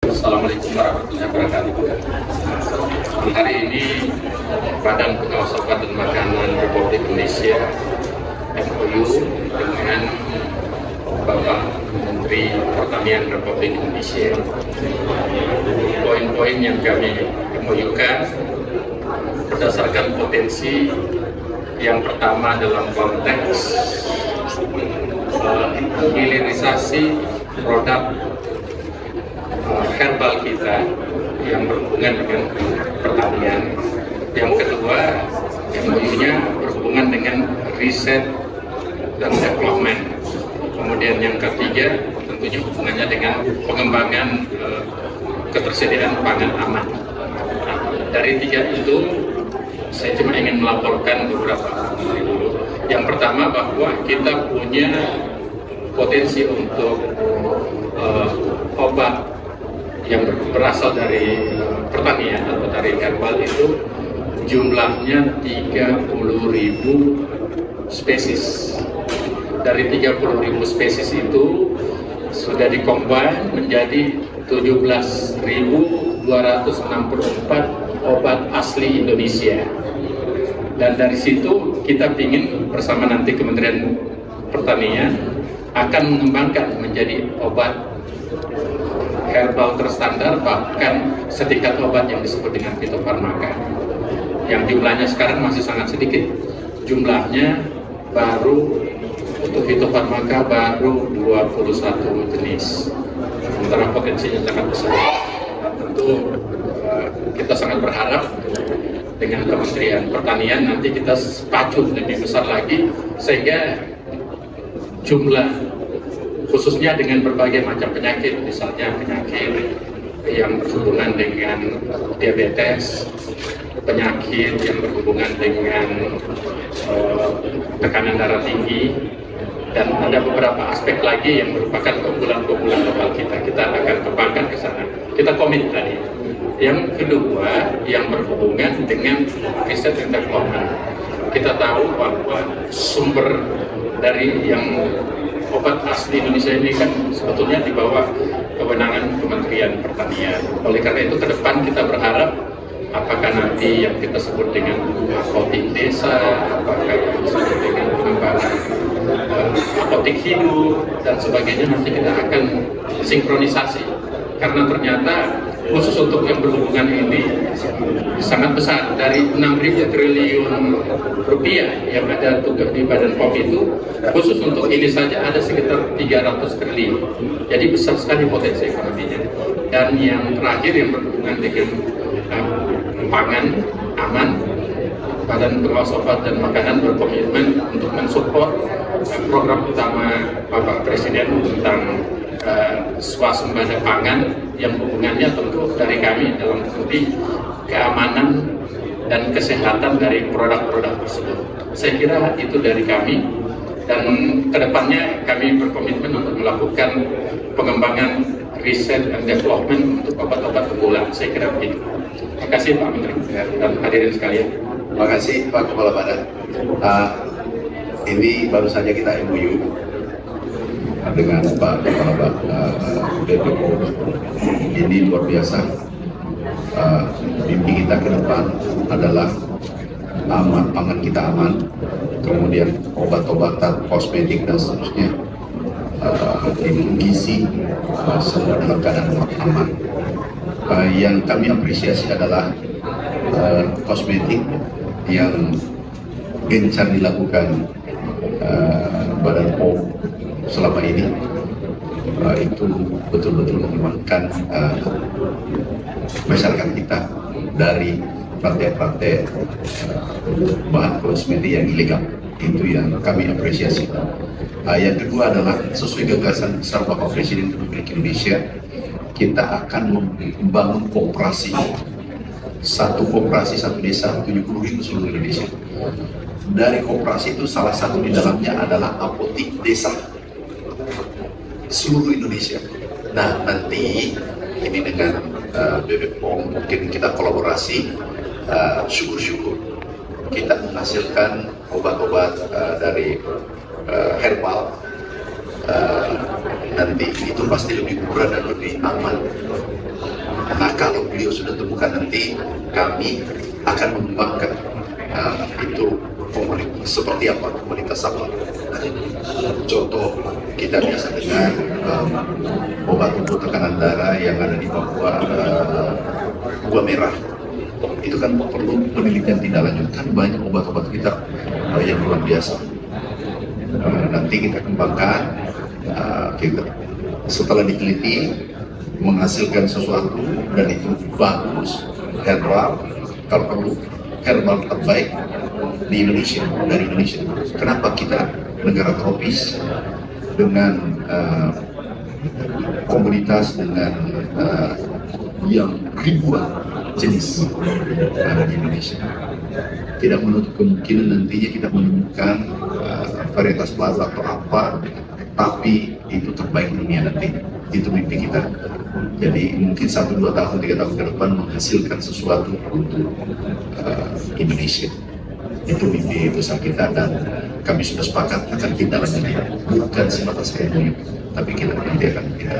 Assalamualaikum warahmatullahi wabarakatuh. Hari ini Badan Pengawas Obat dan Makanan Republik Indonesia MOU dengan Bapak Menteri Pertanian Republik Indonesia. Poin-poin yang kami MOU-kan berdasarkan potensi yang pertama dalam konteks hilirisasi produk herbal kita yang berhubungan dengan pertanian. Yang kedua, MOU-nya berhubungan dengan riset dan development. Kemudian yang ketiga, tentunya hubungannya dengan pengembangan ketersediaan pangan aman. Nah, dari tiga itu, saya cuma ingin melaporkan beberapa hal dulu. Yang pertama, bahwa kita punya potensi untuk obat yang berasal dari pertanian atau dari herbal itu jumlahnya 30.000 spesies. Dari 30.000 spesies itu sudah dikombin menjadi 17.264 obat asli Indonesia. Dan dari situ kita ingin bersama nanti Kementerian Pertanian akan mengembangkan menjadi obat herbal terstandar, bahkan setingkat obat yang disebut dengan fitofarmaka, yang jumlahnya sekarang masih sangat sedikit. Jumlahnya baru untuk fitofarmaka baru 21 jenis, sementara potensinya sangat besar. Tentu kita sangat berharap dengan Kementerian Pertanian nanti kita pacu lebih besar lagi, sehingga jumlah khususnya dengan berbagai macam penyakit, misalnya penyakit yang berhubungan dengan diabetes, penyakit yang berhubungan dengan tekanan darah tinggi, dan ada beberapa aspek lagi yang merupakan keunggulan-keunggulan lokal kita akan kembangkan ke sana. Kita komit tadi. Yang kedua, yang berhubungan dengan riset dan development. Kita tahu bahwa sumber dari yang obat asli Indonesia ini kan sebetulnya di bawah kewenangan Kementerian Pertanian. Oleh karena itu ke depan kita berharap apakah nanti yang kita sebut dengan apotik desa, apakah yang disebut dengan pengembangan apotik hidup dan sebagainya, nanti kita akan sinkronisasi. Karena ternyata khusus untuk yang berhubungan ini sangat besar, dari 6.000 triliun rupiah yang ada di Badan POM itu, khusus untuk ini saja ada sekitar 300 triliun. Jadi besar sekali potensi ekonominya. Dan yang terakhir yang berhubungan dengan pangan aman, Badan Pengawas Obat dan Makanan berkomitmen untuk mensupport program utama Bapak Presiden tentang swasembada pangan, yang hubungannya tentu dari kami dalam arti keamanan dan kesehatan dari produk-produk tersebut. Saya kira itu dari kami, dan kedepannya kami berkomitmen untuk melakukan pengembangan riset dan development untuk obat-obat unggulan. Saya kira begitu. Terima kasih Pak Menteri dan hadirin sekalian. Terima kasih Pak Kepala Badan. Ini baru saja kita MOU dengan Pak Kepala BPO. Ini luar biasa. Mimpi kita ke depan adalah aman, pangan kita aman, kemudian obat-obatan, kosmetik dan seterusnya, gizi, semua dalam keadaan aman. Yang kami apresiasi adalah kosmetik yang gencar dilakukan Badan POM selama ini, itu betul-betul mengembangkan masyarakat kita dari praktek-praktek bahan kosmetik yang ilegal. Itu yang kami apresiasi. Yang kedua adalah sesuai gagasan besar Bapak Presiden Republik Indonesia, kita akan membangun koperasi, satu koperasi satu desa 70.000 seluruh Indonesia. Dari koperasi itu salah satu di dalamnya adalah apotik desa seluruh Indonesia. Nah, nanti ini dengan BPOM mungkin kita kolaborasi, syukur-syukur kita menghasilkan obat-obat dari herbal nanti itu pasti lebih murah dan lebih aman. Nah, kalau beliau sudah temukan nanti, kami akan mengembangkan itu komunitas seperti apa, komunitas apa. Contoh, kita biasa dengar obat untuk tekanan darah yang ada di Papua, gua merah. Itu kan perlu penelitian tindak lanjut, kan banyak obat-obat kita yang luar biasa. Nanti kita kembangkan, setelah diteliti menghasilkan sesuatu dan itu bagus, herbal, kalau perlu herbal terbaik di Indonesia, dari Indonesia. Kenapa kita negara tropis dengan komunitas dengan yang ribuan jenis ada di Indonesia, tidak menutup kemungkinan nantinya kita menemukan varietas plaza atau apa, tapi itu terbaik dunia nanti. Itu mimpi kita. Jadi mungkin 1, 2 tahun, 3 tahun ke depan menghasilkan sesuatu untuk Indonesia. Itu mimpi besar kita dan kami sudah sepakat akan kita lanjutkan, bukan sebatas ilmu, tapi kita nanti akan kita